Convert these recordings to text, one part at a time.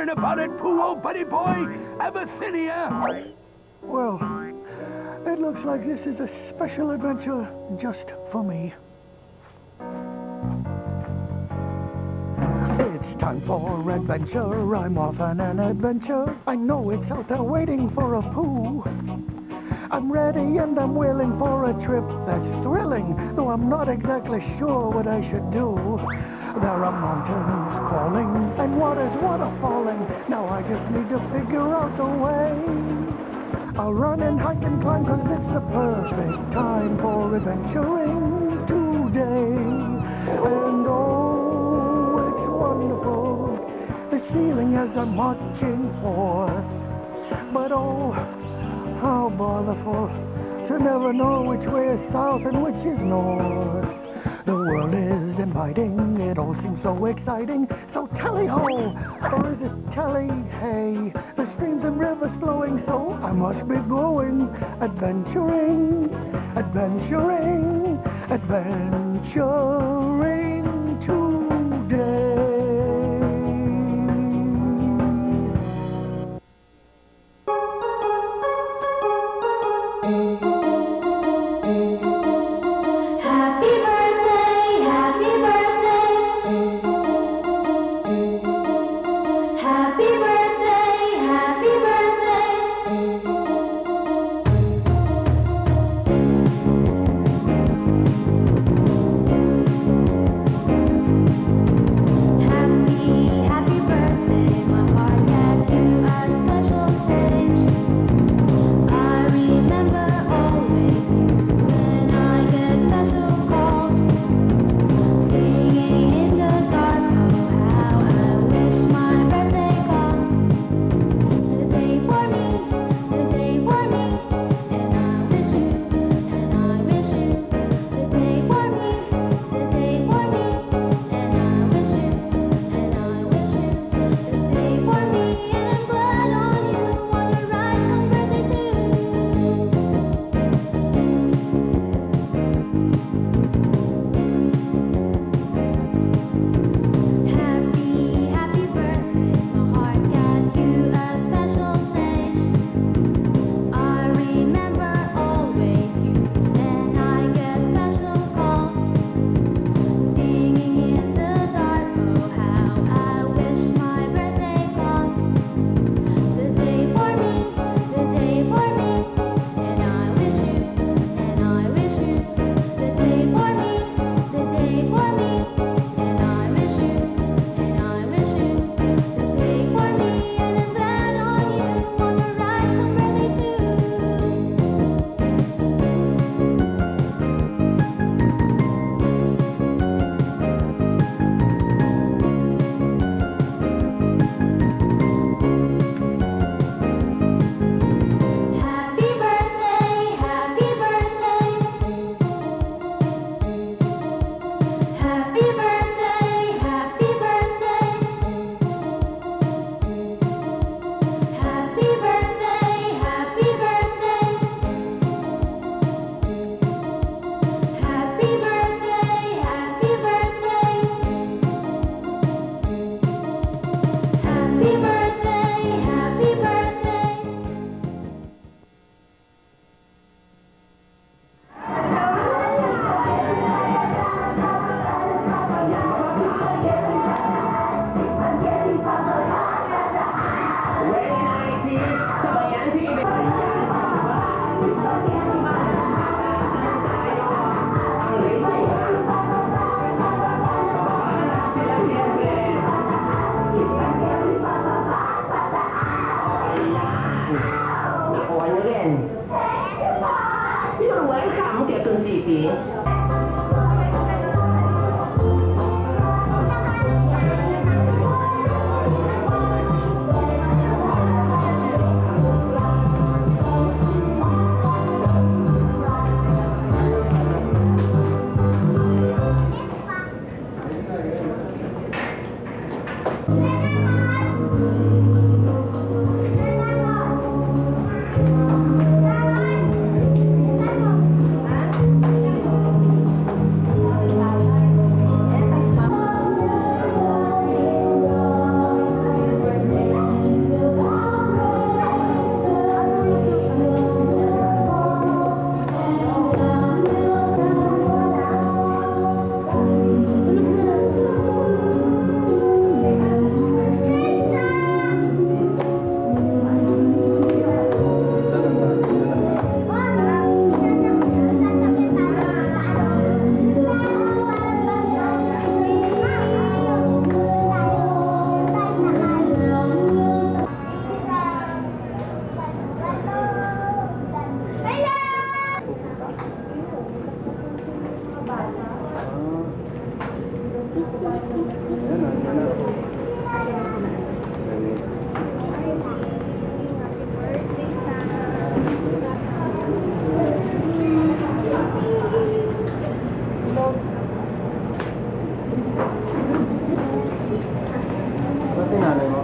hearing about it, Pooh, old buddy boy? Abyssinia? Well, it looks like this is a special adventure just for me. It's time for adventure. I'm off on an adventure. I know it's out there waiting for a Pooh. I'm ready and I'm willing for a trip that's thrilling, though I'm not exactly sure what I should do. There are mountains calling and waters waterfalling. Now I just need to figure out the way. I'll run and hike and climb 'cause it's the perfect time for adventuring today. And oh, it's wonderful, this feeling as I'm marching forth. But oh, how botherful to never know which way is south and which is north. The world is inviting, it all seems so exciting. So tally-ho, or is it tally-hey? The streams and rivers flowing, so I must be going. Adventuring, adventuring, adventuring today. Ba't tinanay mo?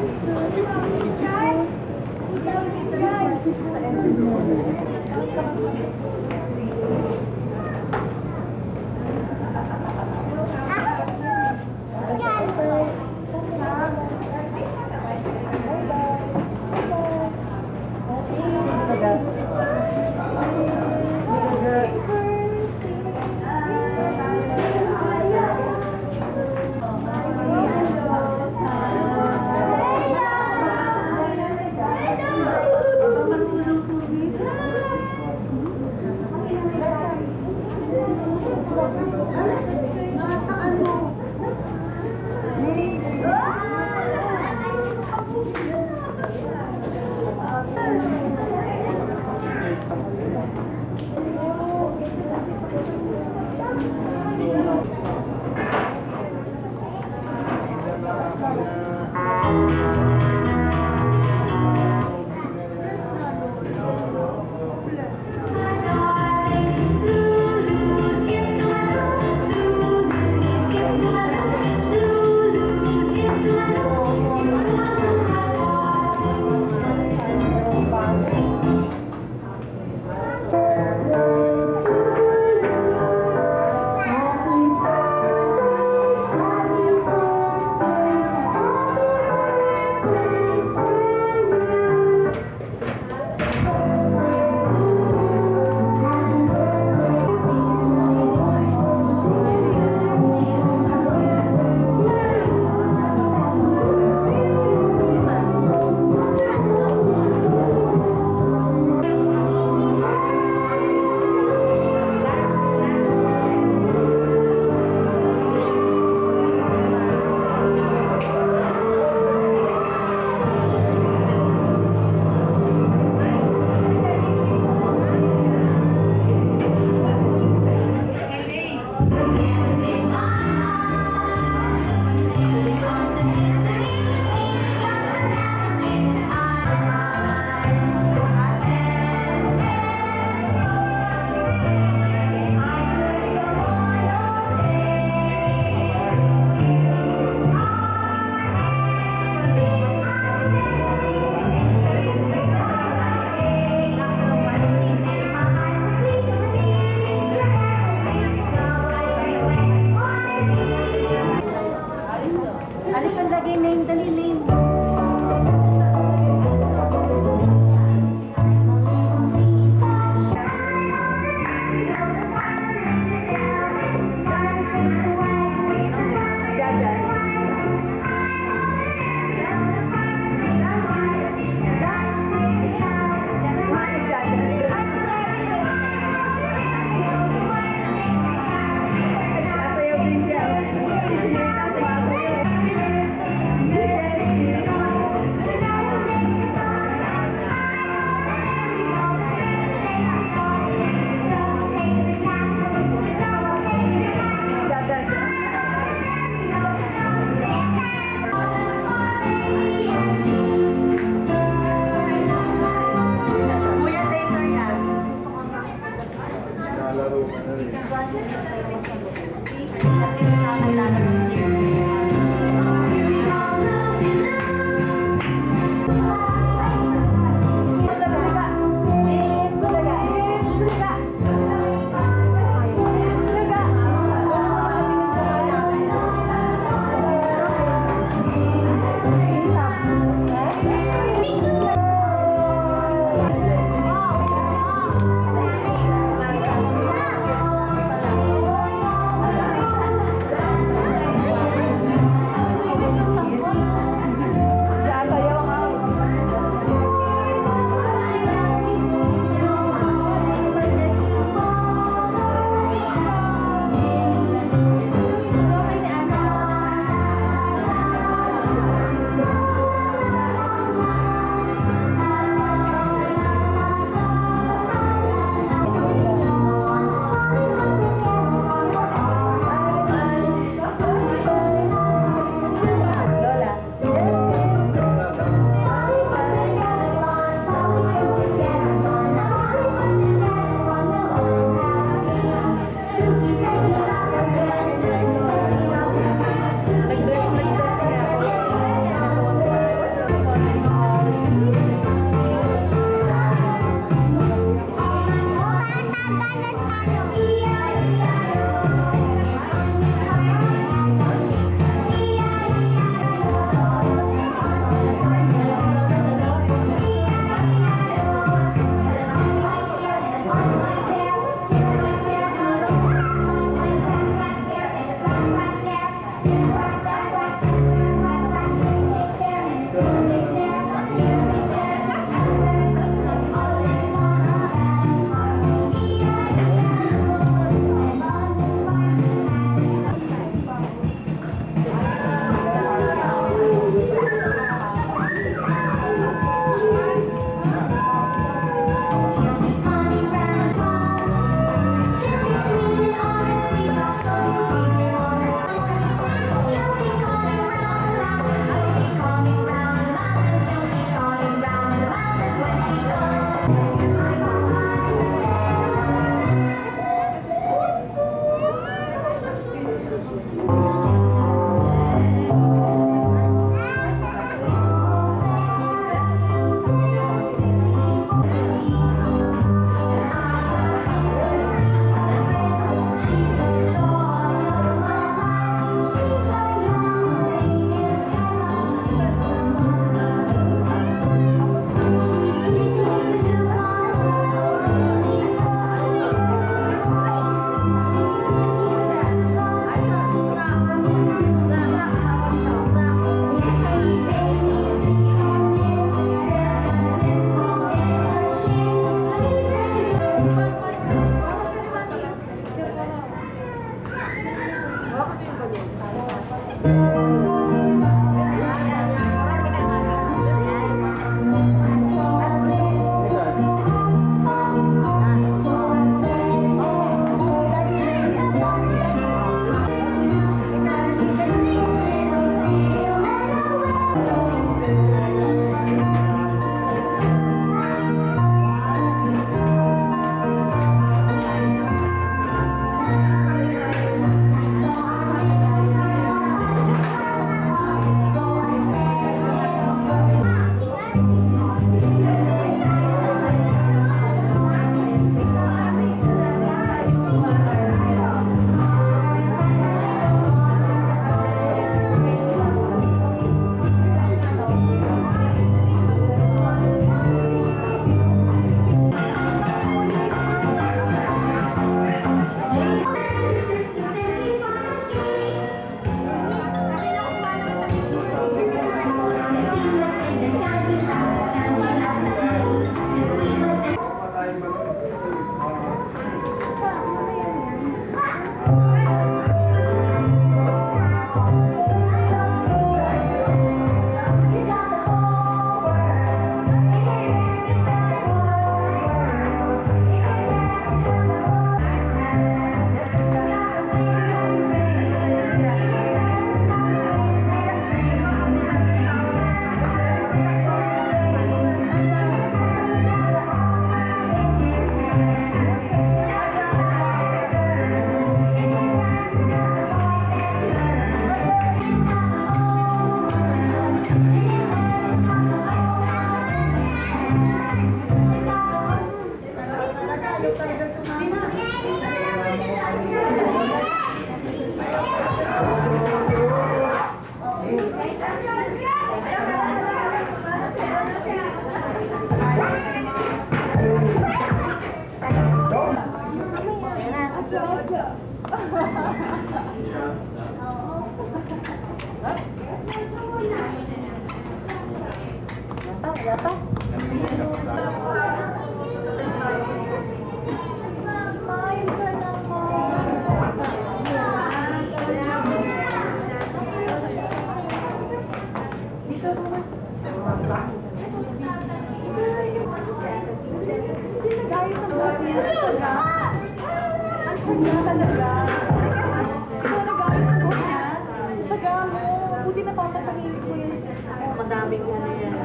Madaming ano yan.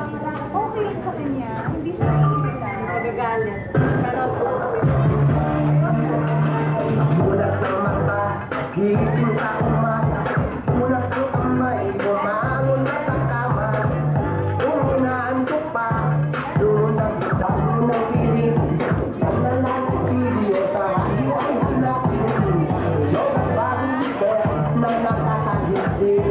Okay lang sa kanya. Hindi siya naiinita. Nagagalit. Pero Mulat ng mata, higising sa umaga. Mulat ko kamay, bumangon na sa kama. Kung inaantok pa, doon ang bago ng piling. Sa nalang-TV o sa radio ay hanapin. Tulog at bagong liper na nakakagising.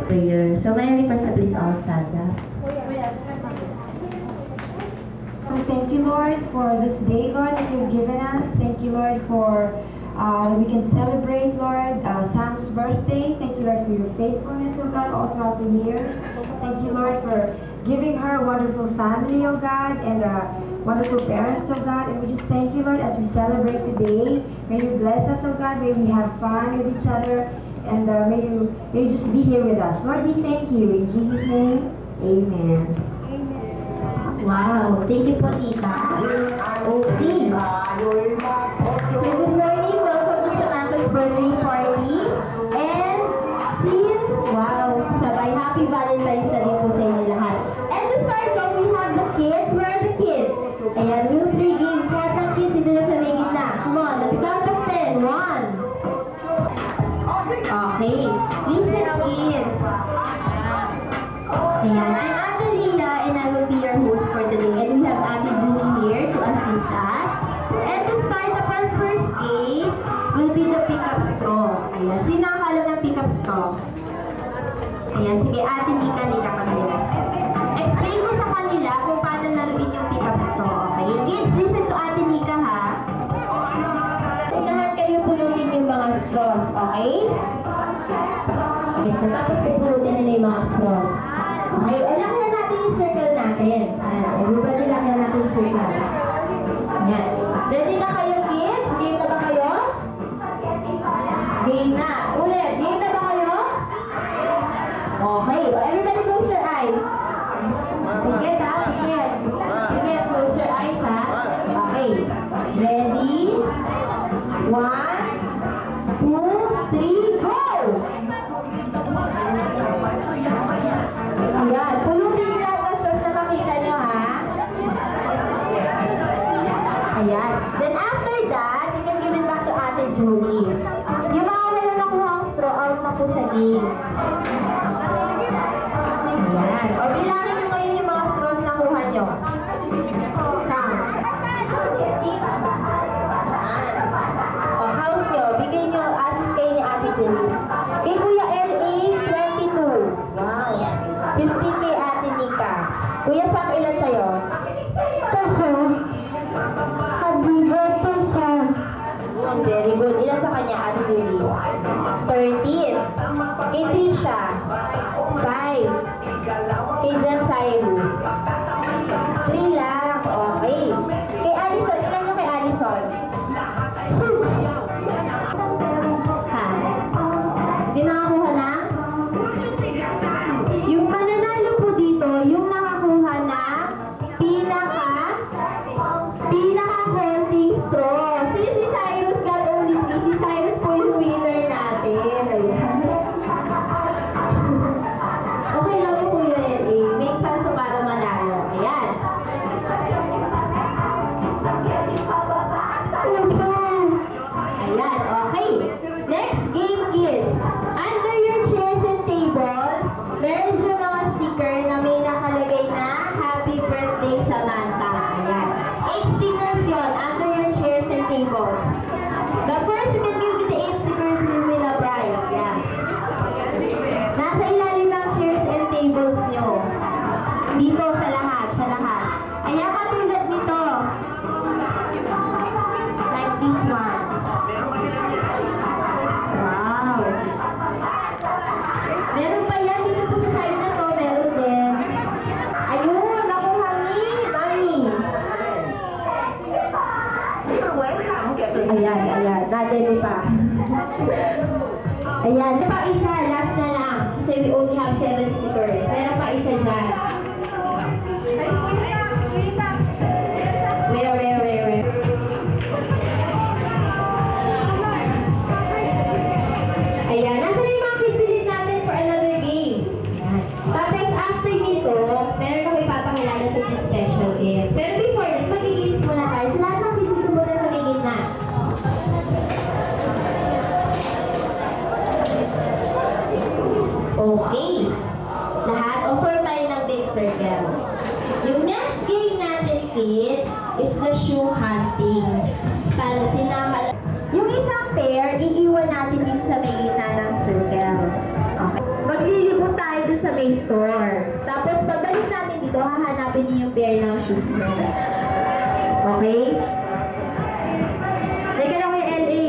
Prayer. So may I request at least all stand up. Thank you, Lord, for this day, Lord, that you've given us. Thank you, Lord, for we can celebrate, Lord, Sam's birthday. Thank you, Lord, for your faithfulness, oh God, all throughout the years. Thank you, Lord, for giving her a wonderful family, oh God, and wonderful parents, oh God. And we just thank you, Lord, as we celebrate today. May you bless us, oh God. May we have fun with each other. And may you just be here with us. Lord, we thank you. In Jesus' name, amen. Wow, thank you po, Tita. Okay. So good morning, welcome to Samantha's birthday party. And since, wow, sabay happy Valentine's na rin po sa inyo lahat. And to start off, we have the kids. Where are the kids? Ayan, we'll play games. Lahat ng kids, dito na sa may gitna. Come on, let's count of 10. 1. Okay, listen kids. Ayan, I'm Ate Lila and I will be your host for today. And we have Ate Julie here to assist us. And to start up our first game will be the pick-up straw. Ayan, sino ang alam ng pick-up straw? Ayan, sige Ate Mika, lika kami. Explain mo sa kanila kung paano laruin yung pick-up straw. Okay, kids, listen to Ate Mika ha. Sinahan kayo pulutin yung mga straws, okay? Okay, so tapos pupulutin nila yung mga straws. Okay, lakyan natin yung circle natin. Ayan, everybody lakyan natin yung circle. Ayan. Ready na kayo, kids? Game na ba kayo? Game na. Ulit, game na ba kayo? Okay, everybody close your eyes. Ticket ha, ticket. Ticket, close your eyes ha. Okay, ready? 1, 2, 3, go! Ayan, pulutin nyo lahat ng source na makita nyo, ha? Ayan. Then after that, you can give it back to Ate Julie. Yung mga wala nakuha ang straw, out na po sa game. Ayan. O bilangin nyo ngayon yung mga straws na kuha nyo. Count. Count nyo, bigay nyo, assist kayo ni Ate Julie. Kay Kuya L.A., 22. Wow. 15 kay Ate Nika. Kuya Sam, ilan sa'yo? 10. Happy birthday, Sam. Very good. 13. Kay Trisha. 5. Kay Jan Cyrus. 3 lang. Okay. Kay Allison, ilan yung kay Allison? Ha? Di nakakuha na? Yung mananalo po dito, yung nakakuha na pinaka-konting straw. Si Cyrus got only 3. Si Cyrus po yung winner natin. Ayan. Okay lang po yun, eh. May chance para manalo. Ayan. Ayan, okay. Next game is, under your chairs and tables, meron siya mga sticker na may nakalagay na Happy Birthday Samantha. Ayan. 8 stickers yon under your chairs and tables. The first who can give me the 8 stickers will win a prize. Ayan. Nasa ilalim ng chairs and tables nyo. Dito sa lahat, sa lahat. Ayan, katulad nito. Like this one. Wow. Meron pa yan dito po sa side na to. Meron din. Ayun, nakuha ni Mami. Ayan, ayan. Nadali pa. Ayan, pa isa. Last na lang. Kasi we only have 7 stickers. Meron pa isa dyan. Where? Ayan, nasa na yung mga kids ulit natin for another game. Ayan. Tapos after nito, meron ako ipapakilala sa yung special guest. Pero before that, mag-games muna tayo. So lahat ng kids dito muna sa may gitna. Okay. Lahat, offer tayo ng big circle. Yung next game natin, kids, is the shoe hunting. Paano sinama? Yung isang pair, iiwan natin dito sa may gitna ng circle. Okay. Maglilibot tayo dito sa may store. Tapos pagbalik natin dito, hahanapin niyo yung pair ng shoes mo. Okay? Teka lang yung LA.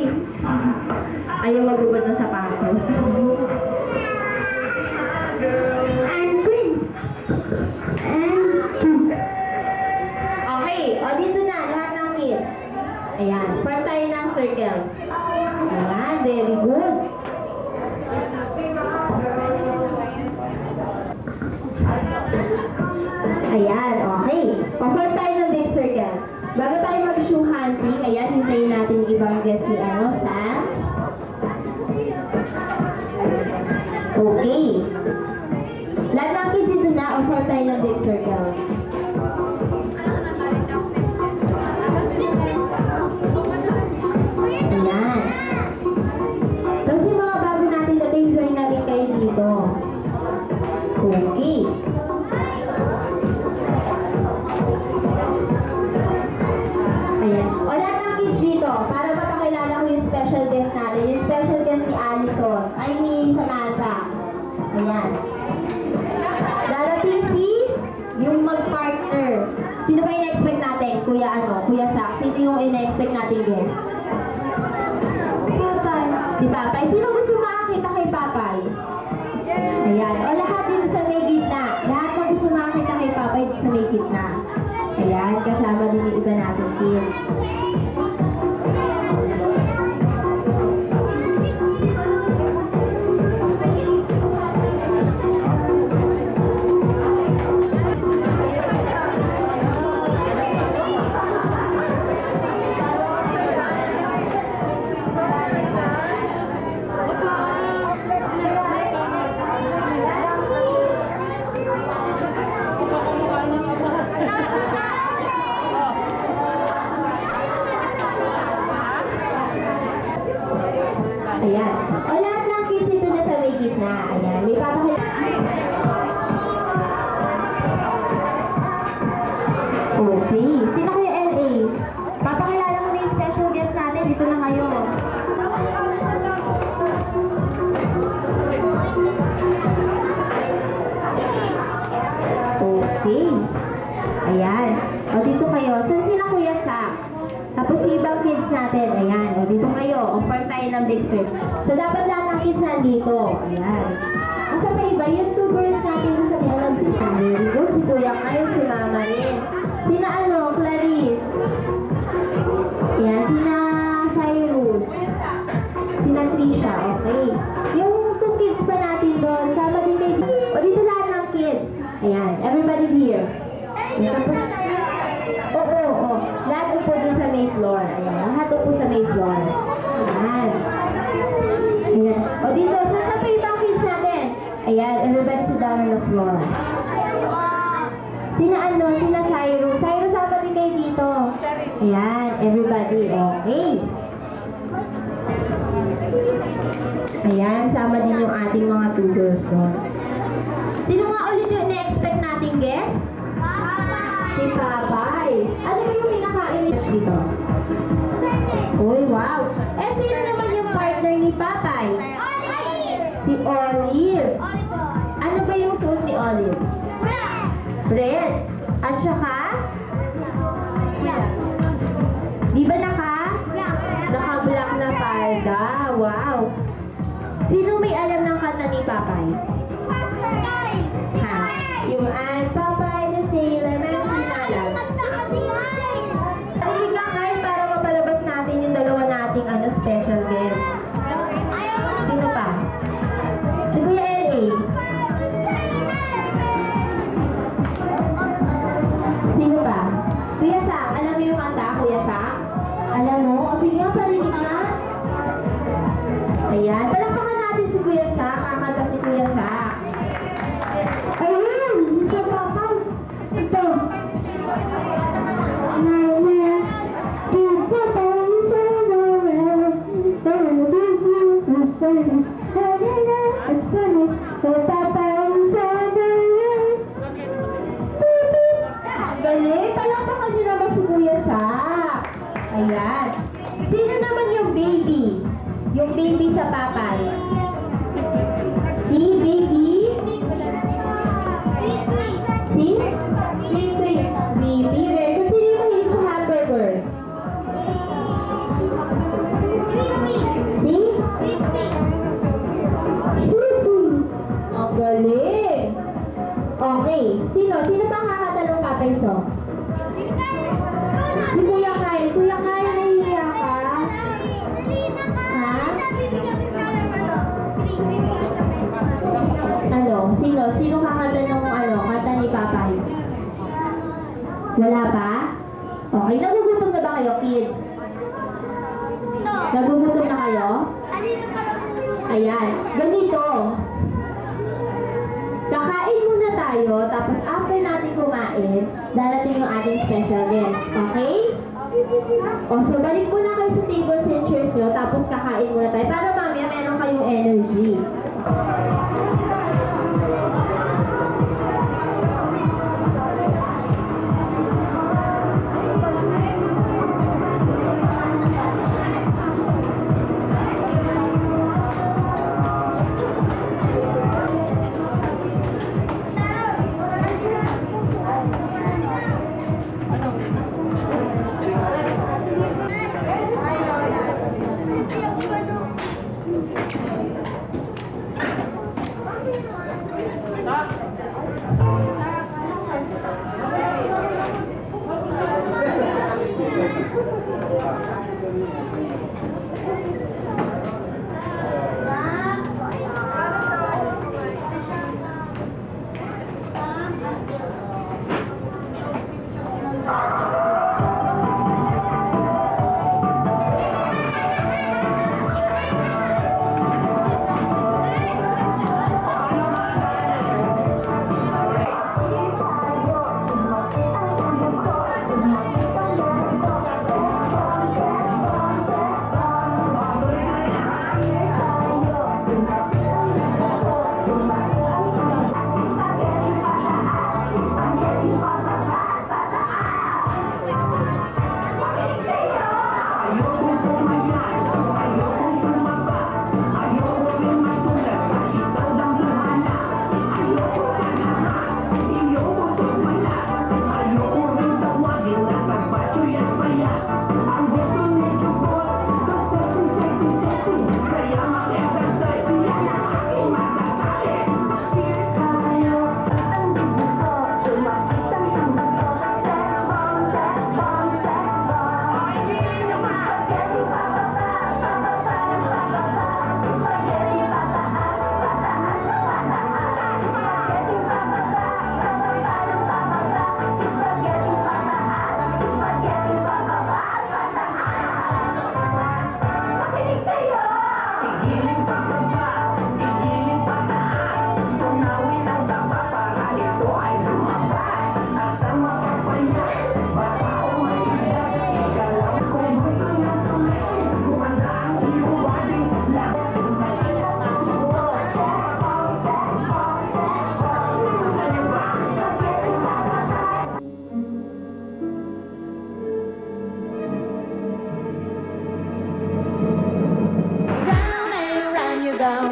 Ayaw magbubad ng sapatos. And green. Okay, o dito na, lahat ng kids. Ayan, form tayo ng circle. Ayan, very good. Ayan, okay. Pa-form tayo ng big circle. Bago tayo mag-shoe hunting, ayan, hintayin natin yung ibang guest ni Sam. Okay. Lahat ng kids dito na, offer tayo ng big circle. Ayan. Tapos yung mga bago natin dating, join natin kayo dito. Okay. Ayan. O lahat ng kids dito, para mapakilala ko yung special guest natin. Yung special guest ni Allison, ay ni Samantha. Ayan. Darating si yung mag-partner. Sino ba ina-expect natin? Kuya Sak. Sino yung ina-expect natin guest? Papay. Si Papay. Sino gusto makakita kay Papay? Ayan. O lahat dito sa may gitna. Lahat na gusto makakita kay Papay dito sa may gitna. Ayan. Kasama din yung iba natin kids. Ayan. O lahat ng kids ito na sa may gitna. Ayan. May papakilala. Okay. Sino kayo LA? Papakilala ko na yung special guest natin. Dito na kayo. Okay. Ayan. O dito kayo. Saan sila Kuya Sak? Tapos yung ibang kids natin. Ayan. O dito kayo. Offer tayo tayo ng big serve. So, dapat lahat ng kids nandito. Ayan. Asa pa iba, yung 2 girls natin doon sa mga nandito. Very good. Si Kuya Kyle, si Mama rin. Sina Clarice. Ayan, sina Cyrus. Sina Trisha, okay. Yung 2 kids pa natin doon, sama din kayo. O, dito lahat ng kids. Ayan, everybody here. Tapos, oo. Lahat upo dun sa main floor. Ayan, lahat upo sa main floor. Ayan. Ayan. O, dito, saan pa ibang kids natin? Ayan, everybody sit down on the floor. Sina Cyrus. Cyrus, sama din kayo dito. Ayan, everybody, okay. Ayan, sama din yung ating mga tutors doon. Sino nga ulit yung na-expect nating guest? Si Papay. Ano ba yung pinakain niya dito? Uy, wow. Eh, sino naman yung partner ni Papay? Si Olive. Ano ba yung suot ni Olive? Red. At saka? Di ba naka-black na palda? Wow. Sino may alam ng kanta ni Papay? Ha? Yung I'm Popeye the Sailor Man. Sino alam? Hindi ka kahit para mapalabas natin yung dalawa nating special guest. Sino pa? Si Kuya L.A. Sino pa? Kuya Sak. Alam mo yung kanta, Kuya Sak? Alam mo? O sige nga, parinig na. Ayan. Palakpakan natin si Kuya Sak. Kakanta si Kuya Sak. Ayan! Ito, Papa. Ito. Galing! Palakpakan niyo naman si Kuya Sak. Ayan. Sino naman yung baby? Yung baby sa Papay. Si baby? Si? Baby. Very good. Sino yung mahilig sa hamburger? Si? Ang galing. Okay. Sino pang kakatanong Papay song? Si Kuya Kyle. Kuya Kyle, nahihiya ka? Ha? Sino kakanta ng kanta ni Papay? Wala pa? Okay, nagugutom na ba kayo, kids? Nagugutom na kayo? Ayan, ganito. Kakain muna tayo, tapos after natin kumain, darating yung ating special guest. Okay? O, so balik muna kayo sa tables and chairs nyo, tapos kakain muna tayo para mamaya meron kayong energy.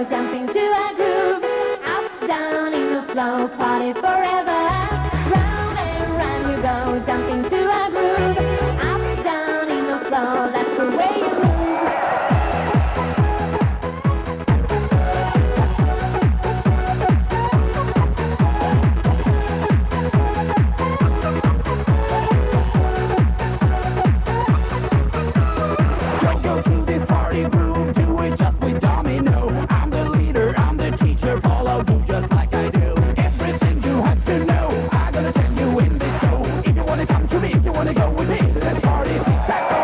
jumping to a groove. Up, down in the flow, party forever. Round and round you go, jumping to a groove. Up, down in the flow, that's the way you move. Go to this party groove, do it just with domino. I'm the leader, I'm the teacher, follow you just like I do. Everything you have to know, I'm gonna tell you in this show. If you wanna come to me, if you wanna go with me, let's party tic-tac-toe.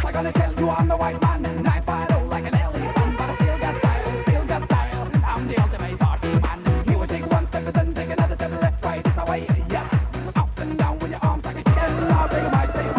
I'm gonna tell you I'm the white man and I fight all like an elephant, but I still got style, still got style. I'm the ultimate party man. You will take one step and then take another step left, right, it's the way, yeah. Up and down with your arms like a chicken. I'll take my say,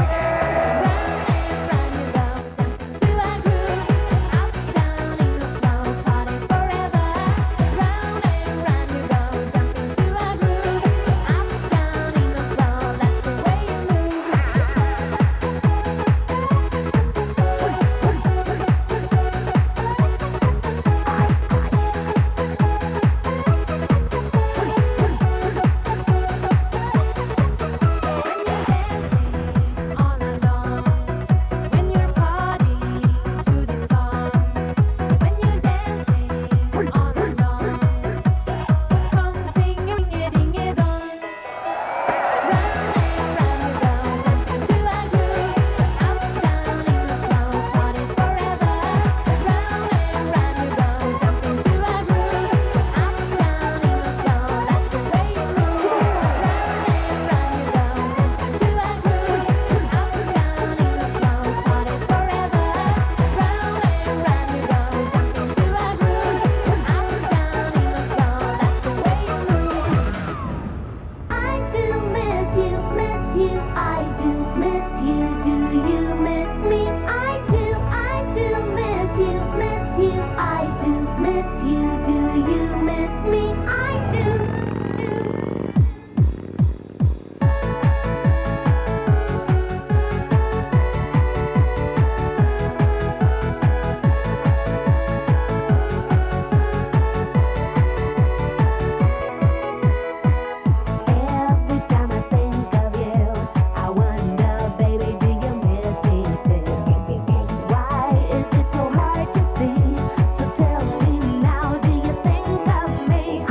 Why is it so hard to see? So tell me now, do you think of me?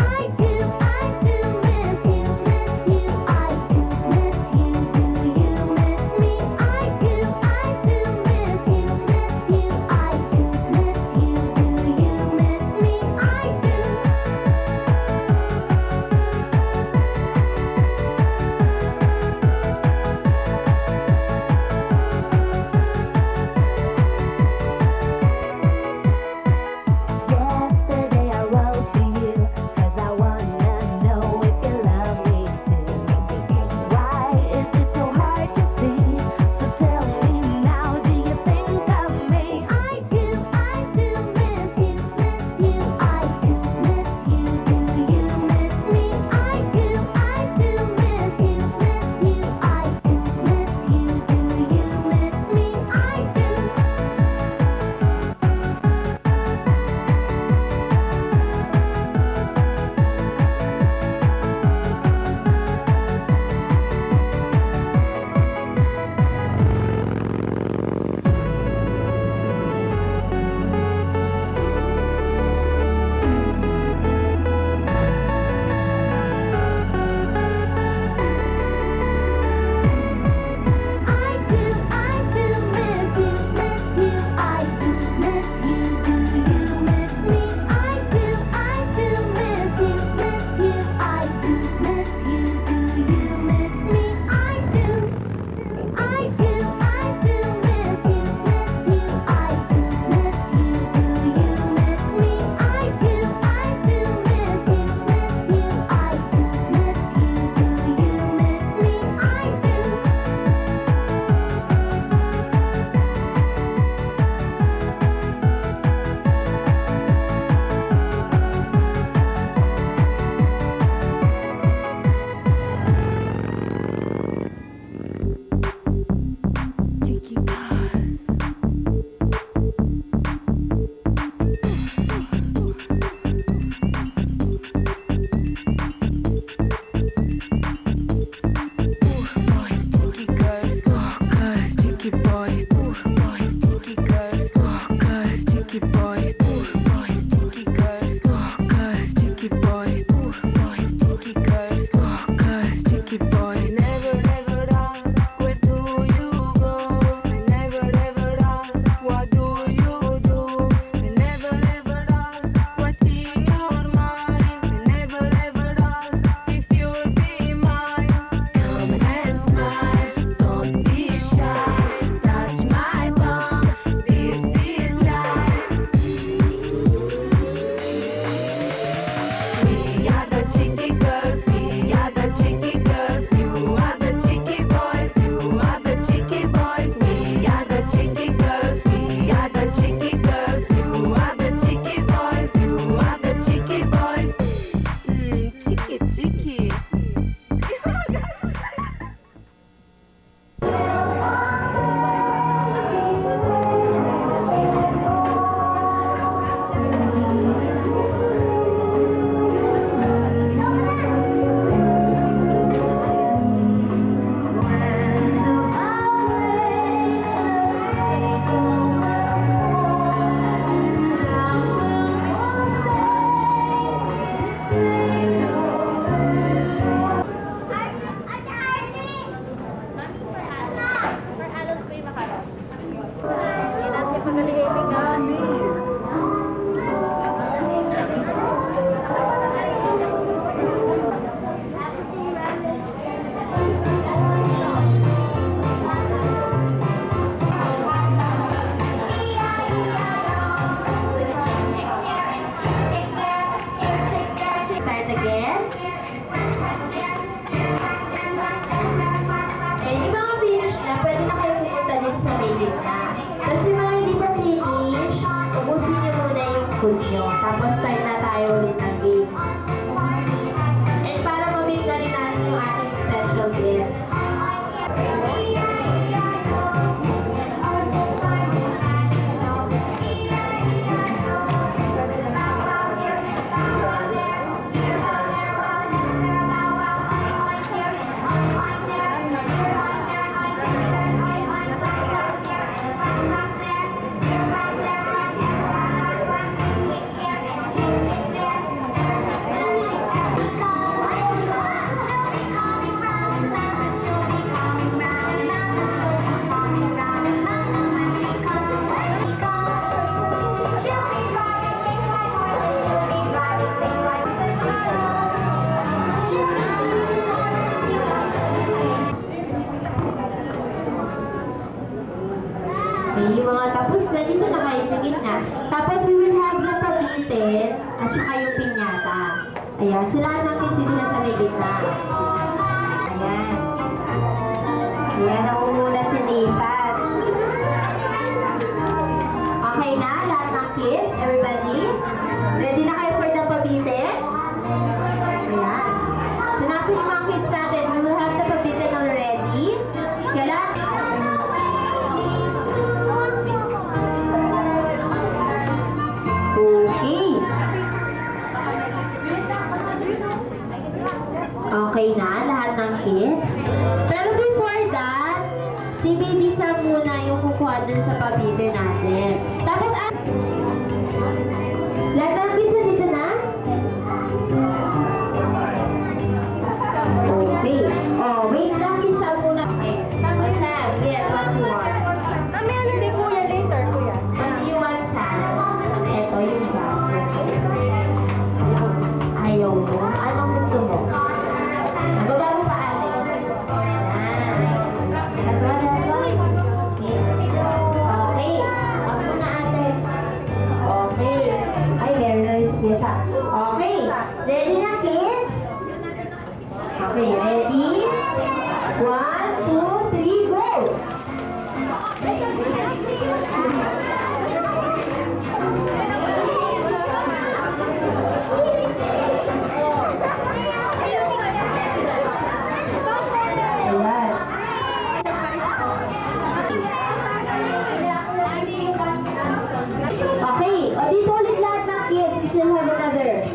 food nyo. Tapos start na tayo ulit ng games. And para ma-meet na rin natin yung ating special guest. Yung mga tapos na dito na kayo sa gitna. Tapos we will have the pabitin at saka yung pinyata. Ayan. So lahat ng kids dito na sa may gitna. Ayan. Ayan. Ako muna si Nathan. Okay na? Lahat ng kids? Everybody? Ready na kayo for the pabitin? Ayan. So nasa yung mga kids natin. We will have the pabitin already. Kaya okay na, lahat ng kids. Pero before that, si Baby Sam muna yung kukuha dun sa pabitin natin. Tapos, lahat ng kids dito na? Okay. Oh, wait lang si Sam muna. Okay. Tapos Sam, get what you want. May ano din kuya later, kuya. What do you want, Sam? Ito yung Sam. Ayaw mo? Anong gusto mo? Baba mo pa ate. Okay. Ako na ate. Okay. Ay, meron na yung piyesa. Okay. Ready na kids? Okay, ready? 1, 2, 3, go! Okay, o dito ulit lahat ng kids. We still have another.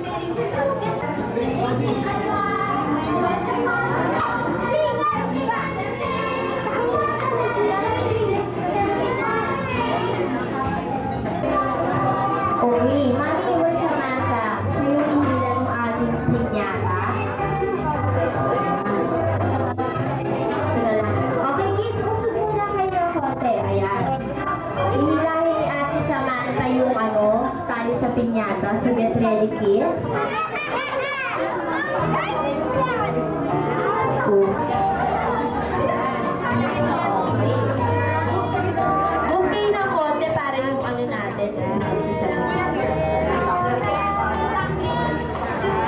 Okay, Mami or Samantha, kayo hihilan ng ating pinyata. Okay kids, usog muna kayo ng konti. Ayan. Ihilahin ni Ate Samantha yung tali sa pinyata. So get ready kids. Okay na konti para yung natin. Isa lang.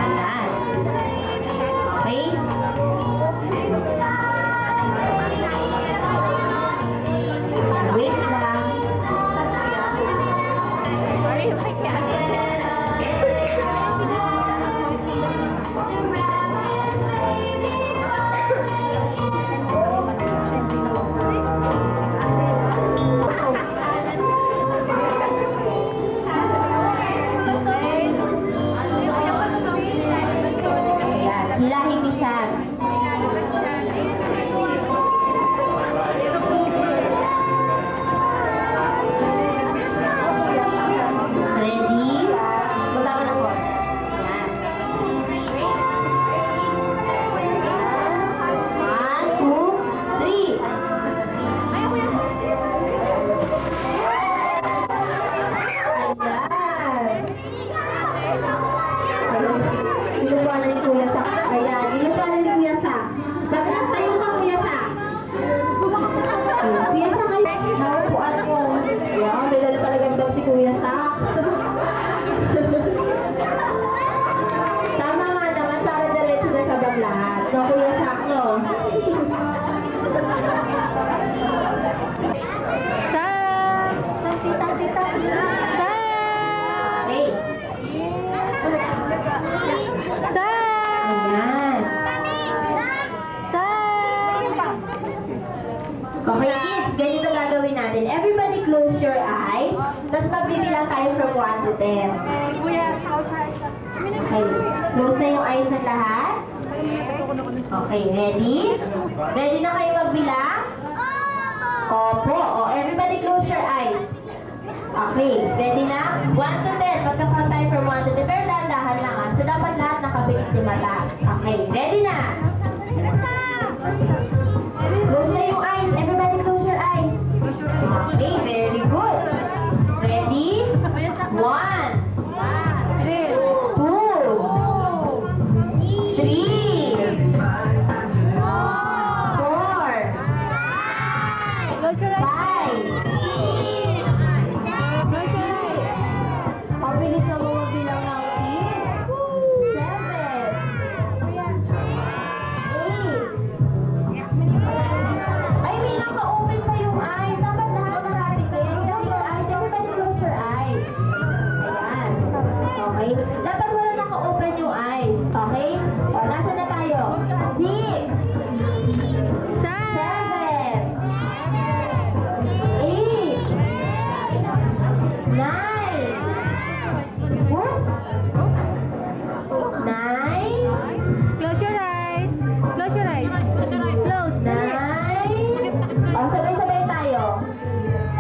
Ayan. Okay? Wait lang. Ayan. Hilahin ni Sam. Ready? Baba ka na po. Ayan. 1, 2, 3. Ayan. Ilupanan ni Kuya Sa. Ayan. Ilupanan ni Kuya Sa. Baglang tayo ka, Kuya Sa. Kuya Sa, kayo. Naupuan mo. Wow, may dala talagang bag si Kuya Sa. Tama nga naman para diretso na sa bag lahat. No, Kuya Sa, no? Sa tita. Okay. close your eyes. Tapos magbibilang tayo from 1 to 10. Kuya, close your eyes. Okay. Close na yung eyes ng lahat? Okay, ready? Ready na kayo magbilang? Opo. O, everybody close your eyes. Okay, ready na? 1 to 10. Magka-count tayo from 1 to 10. Pero dahan-dahan lang ah. So, dapat lahat nakabigit si mata. Okay, ready na? Close na yung eyes. Everybody close your eyes. Okay, very good. Ready? 1, 2, 3, 4, 5. Ang bilis na bumabilang ng 7, 8. Ay, may naka-open pa yung eyes. Dapat lahat nakapigil. Close your eyes. Everybody close your eyes. Ayan. Okay. Dapat wala naka-open yung eyes. Okay? O, nasa na tayo? 6, 7, 8, 9. Whoops. 9. Close your eyes. Close your eyes. Close. 9. O, sabay-sabay tayo.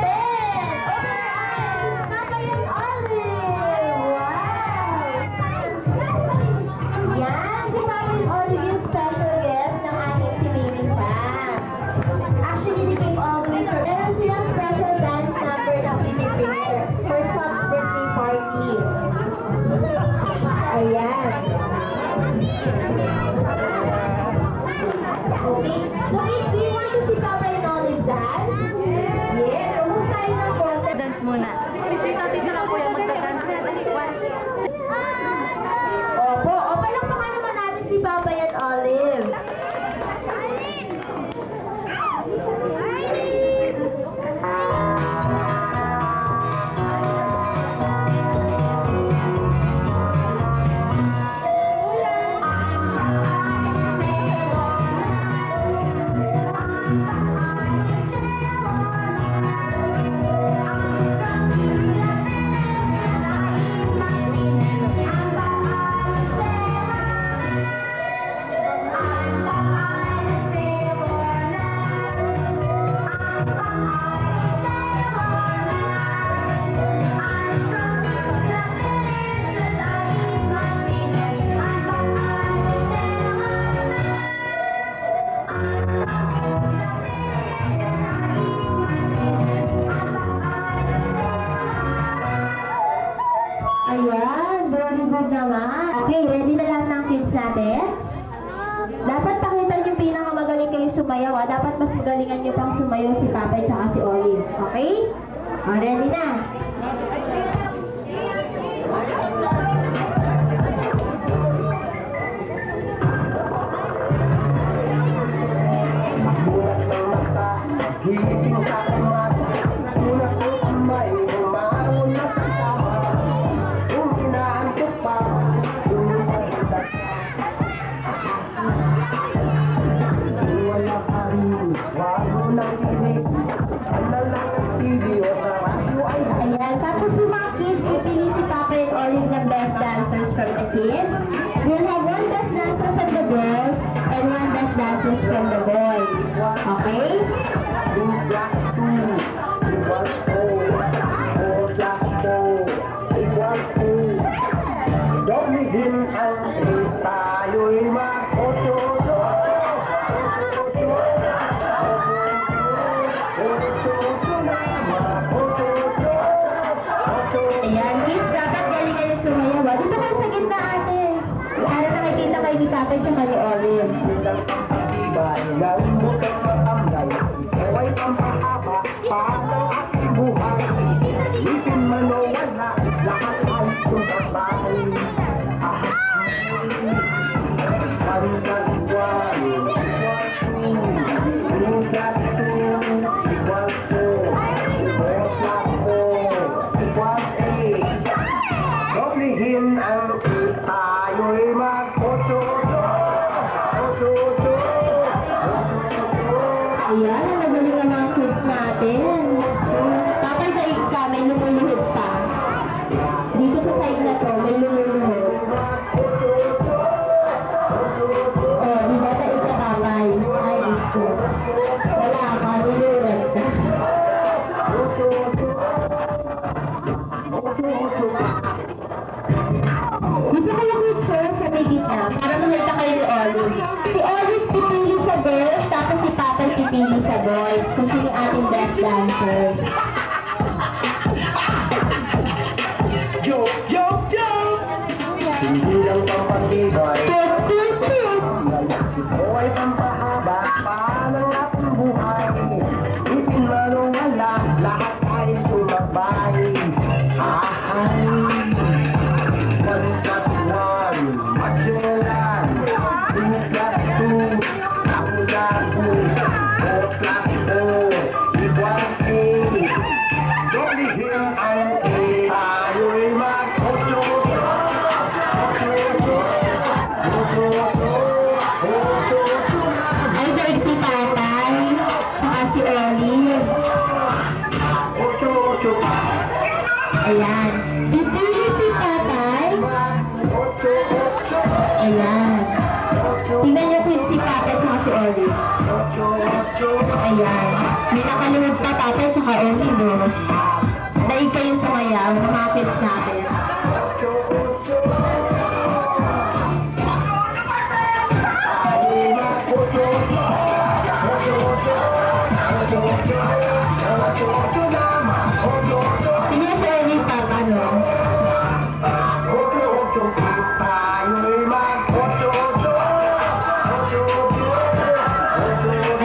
10. Open your eyes. Papayan Olive. Wow. Yan, si Papayan Olive yung special guest ng ating si Baby Sam. Actually, they came all the way from, meron silang special dance number na pinipicture for Sam's birthday party. Ayan. Okay. So, if we want to see Papa and Olive dance, yes, move tayo ng konti. Dance muna. Tita lang kuya, magda-dance na. Opo, o palakpakan naman natin si Papa and Olive. Ayan, very good naman. Okay, ready na lahat ng kids natin? Dapat pakita niyo pinakamagaling kayo sumayaw. Dapat mas magalingan niyo pang sumayaw si Papa at saka si Olive. Okay? O, ready na? Hihiting sa kamata, tulad ng kamay, bumangon na sa kama. Kung inaantok pa, lumabas ka. Wala ka rin, wag mo nang kinig. Ano lang ang TV o sa radyo ay Ayan, tapos yung mga kids, ipili si Papa and Olive ng best dancers from the kids. We'll have one best dancer from the girls and one best dancers from the boys. Okay? plus 2 equals 4. 4 plus 4 equals 2. Gawin ang 8, tayo'y mag-otodo. Ayan, kids, dapat galing kayo sumayaw. Dito kayo sa gitna, ate. Para nakikita kayo ni Papa at saka ni Olive. Tibay ng butang matamlay, ikaw ay pampahaba, parang aking buhay. Itin man o wala, lahat ay tumatay. One plus one equals 2. 2 plus 2 equals 4. 4 plus 4 equals 8. Doblihin ang 8, tayo'y mag-otodo. Otodo. Ayan, ang nagaling ang mga kids natin. So, Papa, may gitna para makita kayo ni Olive. Si Olive pipili sa girls, tapos si Papa pipili sa boys. Kasi yung ating best dancers. Yo, yo, yo! Hindi lang pampatibay. Ito ay pampahaba pa ng ating buhay. Ipin man o wala, lahat ay sumabay. Ahay! 1 plus 1, Magellan. 2 plus 2, Lapu-Lapu. 4 plus 4, equals 8. Don't hear ang A. Tayo'y mag-ocho-ocho. Ay, dahil si Tatay, tsaka si Olive. Ocho-ocho. Ayan. Pipili si Tatay. Ocho-ocho. Ayan. Tingnan niyo po si Tatay tsaka si Olive. Ocho-ocho. Ayan. May nakaluhod pa Tatay tsaka Olive, oh. Daig kayo sa mayaw, mga kids natin. Ocho-ocho. Tingnan si Olive, Papa, no?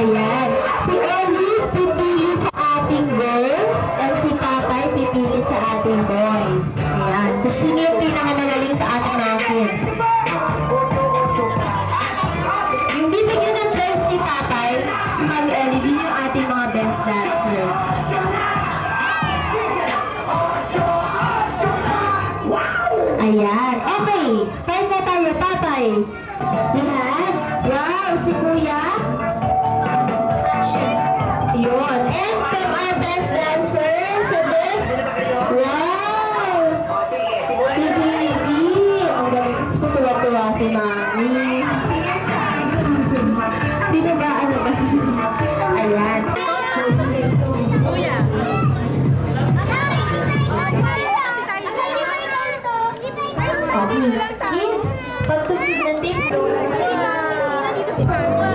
Ayan. Si Olive pipili sa ating girls and si Papay pipili sa ating boys. Ayan. Kung sino yung pinakamagaling sa ating mga kids. Yung bibigyan ng prize ni Papay tsaka ni Olive, yun yung ating mga best dancers. Ayan. Okay. Start na tayo, Papay. Lahat. Wow, si Kuya. Yun. And from our best dancer, sa best. Wow! Si Baby. Ang galing. Gusto ko tuwa-tuwa si Mami. Sino ba? Ano ba? Ayan. Kuya. Kids, pagtugtog ng dito. Nandito si Mami.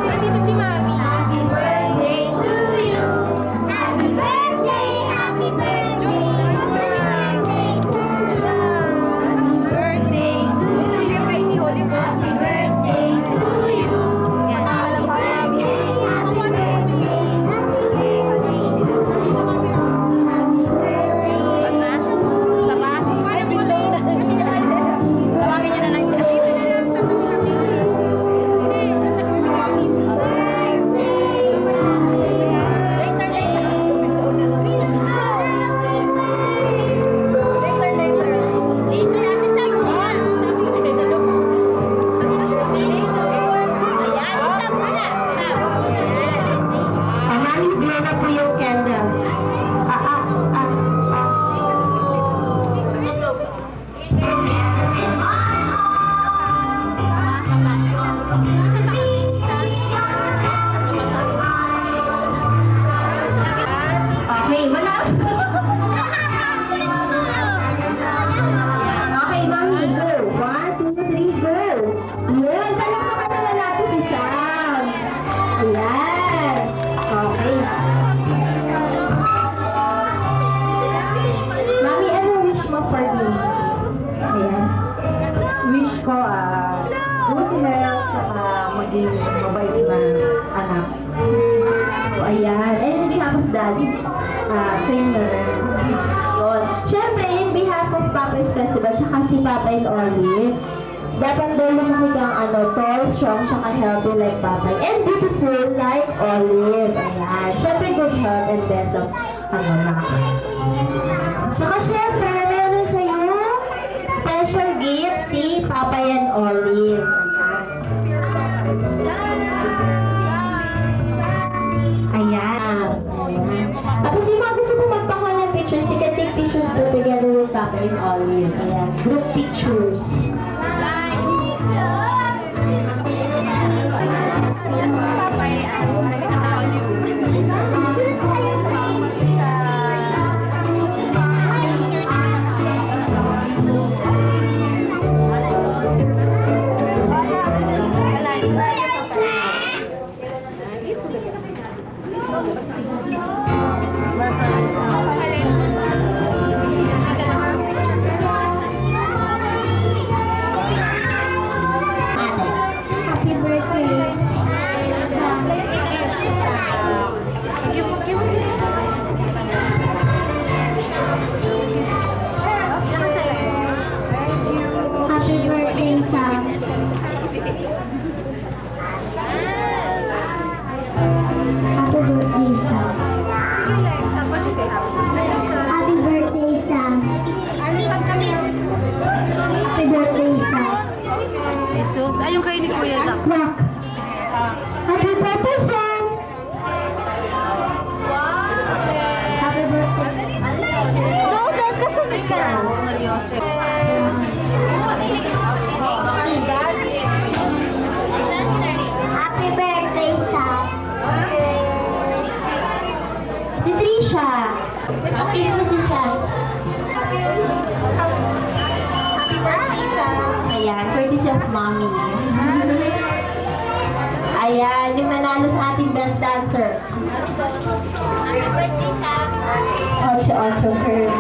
Nandito si Mami. Happy birthday to you. Happy birthday, happy birthday. Happy birthday to you. Happy birthday to you. Yan, alam mo Mami. Basta? Taba? Tawagin niyo na lang sila. Mami, blow na po yung candle. Okay, wala. Okay, Mami, go. 1, 2, 3, go. Yun, palakpakan na natin si Sam. Ayan. Okay. Mami, ano wish mo for me? Ayan. Wish ko, good health, saka maging mabait na anak. So, ayan. And on behalf of Daddy, Same na rin. yun. Siyempre, in behalf of Papa's Festival, saka si Papa and Olive, dapat daw lumaki kang tall, strong, saka healthy like Papa. And beautiful like Olive. Ayan. Siyempre, good health and best of anak. Saka siyempre, meron sa'yo special gift si Papa and Olive. Ayan. Ayan. Tapos yung mga gusto mo magpakuha ng pictures, you can take pictures together with Papa and Olive. Ayan. Group pictures. yung kayo ni Kuya Zach. Happy birthday, Sam! Happy birthday. No, dahil kasunod ka na. Mariose. Happy birthday, Sam! Si Trisha. Kiss mo si Sam. Ayan, courtesy of mommy. Ayan, yung nanalo sa ating best dancer. Happy birthday, Sam! 8-8 girl.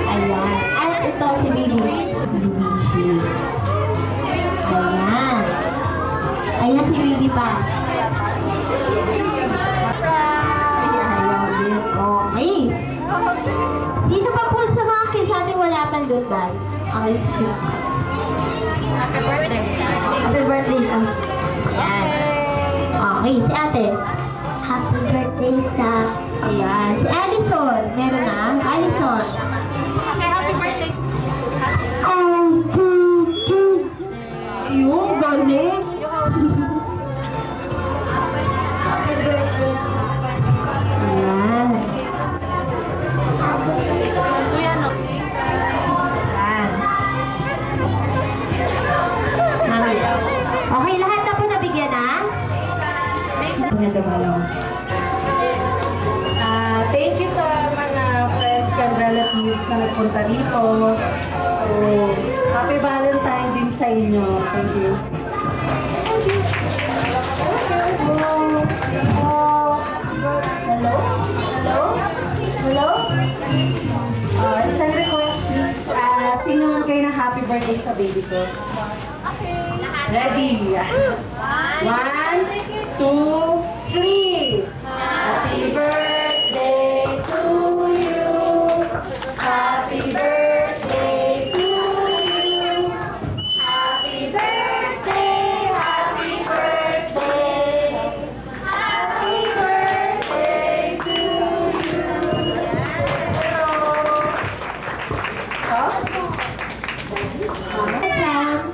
Ayan. At ito si Baby. Baby G. Ayan. Ayan si Baby pa. Okay. Sino pa po sa mga kids ating wala pang good bags? Okay, sige. Happy birthday. Happy birthday, Sam. Ayan. Okay, si ate. Happy birthday, Sam. Ayan. Si Allison. Meron na? Allison. Say happy birthday. Ayun, galing. Happy birthday. Ayan. Kuya, no? Ayan. Okay, lahat na po nabigyan na? Thank you sa mga friends and relatives na nagpunta dito. So, happy Valentine din sa inyo. Thank you. Hello? Hello? Hello? Isang request please. Tingnan kayo ng happy birthday sa baby ko. Ready? 1, 2, 3. Happy birthday to you. Happy birthday to you. Happy birthday, happy birthday. Happy birthday to you. Sam.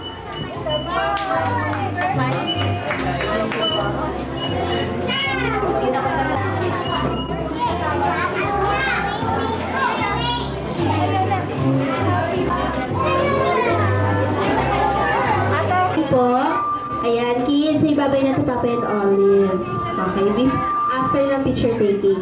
Po. Ayan, kids, ibabay na ito Papa and Olive. Okay, after ng picture taking.